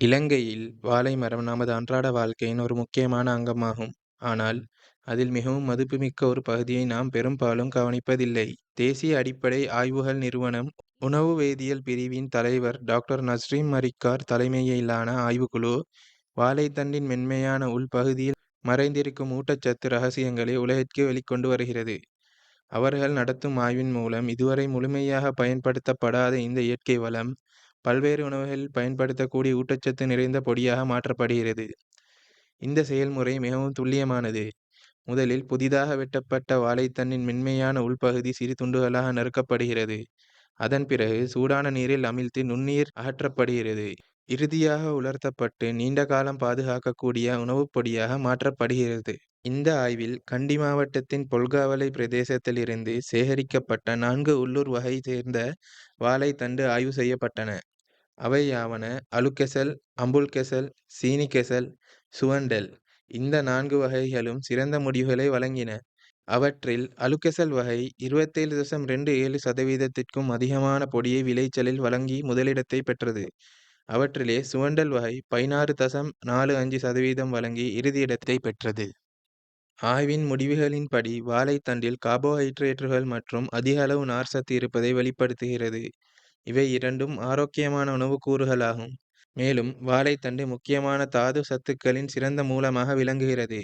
இலங்கையில் வாழை மரம் நமது அன்றாட வாழ்க்கையின் ஒரு முக்கியமான அங்கமாகும். ஆனால், அதில் மிகவும் மதிப்புமிக்க ஒரு பகுதியை நாம் பெரும்பாலும் கவனிப்பதில்லை. தேசிய அடிப்படை ஆய்வுகள் நிறுவனம் உணவு வேதியியல் பிரிவின் தலைவர் டாக்டர் நஸ்ரீன் மரிக்கார் தலைமையிலான ஆய்வுக்குழு, வாழைத்தண்டின் மென்மையான உள்பகுதியில் மறைந்திருக்கும் ஊட்டச்சத்து ரகசியங்களை உலகிற்கு வெளிக்கொண்டு வருகிறது. அவர்கள் நடத்தும் ஆய்வின் மூலம் இதுவரை முழுமையாக பயன்படுத்தப்படாத இந்த இயற்கை வளம், பல்வேறு உணவுகளில் பயன்படுத்தக்கூடிய ஊட்டச்சத்து நிறைந்த பொடியாக மாற்றப்படுகிறது. இந்த செயல்முறை மிகவும் துல்லியமானது. முதலில் புதிதாக வெட்டப்பட்ட வாழைத்தண்டின் மென்மையான உள்பகுதி சிறு துண்டுகளாக நறுக்கப்படுகிறது. அதன் பிறகு சூடான நீரில் அமிழ்த்தி நுண்ணுயிர் அகற்றப்படுகிறது. இறுதியாக உலர்த்தப்பட்டு நீண்ட காலம் பாதுகாக்கக்கூடிய உணவுப் பொடியாக மாற்றப்படுகிறது. இந்த ஆய்வில் கண்டி மாவட்டத்தின் பொல்காவலை பிரதேசத்திலிருந்து சேகரிக்கப்பட்ட 4 உள்ளூர் வகை சேர்ந்த வாழைத்தண்டு ஆய்வு செய்யப்பட்டன. அவையாவன அலுகெசல், அம்புல்கெசல், சீனிகெசல், சுவண்டெல். இந்த 4 வகைகளும் சிறந்த முடிவுகளை வழங்கின. அவற்றில் அலுகெசல் வகை 27.27%க்கும் அதிகமான பொடியை விளைச்சலில் வழங்கி முதலிடத்தை பெற்றது. அவற்றிலே சுவண்டல் வகை 16.45% வழங்கி இறுதியிடத்தை பெற்றது. ஆய்வின் முடிவுகளின்படி வாழைத்தண்டில் கார்போஹைட்ரேட்டுகள் மற்றும் அதிக அளவு நார்ச்சத்து இருப்பதை வெளிப்படுத்துகிறது. இவை இரண்டும் ஆரோக்கியமான உணவுக்கூறுகளாகும். மேலும் வாழைத்தண்டு முக்கியமான தாது சத்துக்களின் சிறந்த மூலமாக விளங்குகிறது.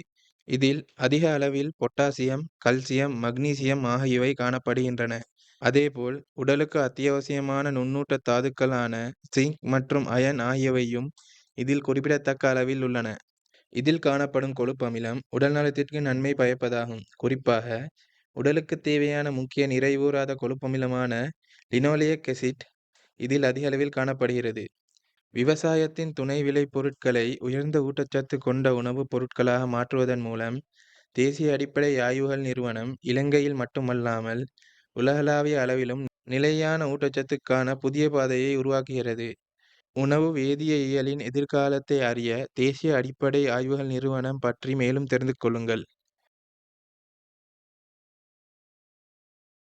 இதில் அதிக அளவில் பொட்டாசியம், கல்சியம், மக்னீசியம் ஆகியவை காணப்படுகின்றன. அதேபோல் உடலுக்கு அத்தியாவசியமான நுண்ணூட்ட தாதுக்களான ஜிங்க் மற்றும் அயன் ஆகியவையும் இதில் குறிப்பிடத்தக்க அளவில் உள்ளன. இதில் காணப்படும் கொழுப்பமிலம் உடல் நலத்திற்கு நன்மை பயப்பதாகும். குறிப்பாக உடலுக்கு தேவையான முக்கிய நிறைவுறாத கொழுப்பமிலமான லினோலிக் அசிட் இதில் அதிக அளவில் காணப்படுகிறது. விவசாயத்தின் துணை விளை பொருட்களை உயர்ந்த ஊட்டச்சத்து கொண்ட உணவுப் பொருட்களாக மாற்றுவதன் மூலம் தேசிய அடிப்படை ஆய்வுகள் நிறுவனம் இலங்கையில் மட்டுமல்லாமல் உலகளாவிய அளவிலும் நிலையான ஊட்டச்சத்துக்கான புதிய பாதையை உருவாக்குகிறது. உணவு வேதியியலின் எதிர்காலத்தை அறிய தேசிய அடிப்படை ஆய்வுகள் நிறுவனம் பற்றி மேலும் தெரிந்து கொள்ளுங்கள்.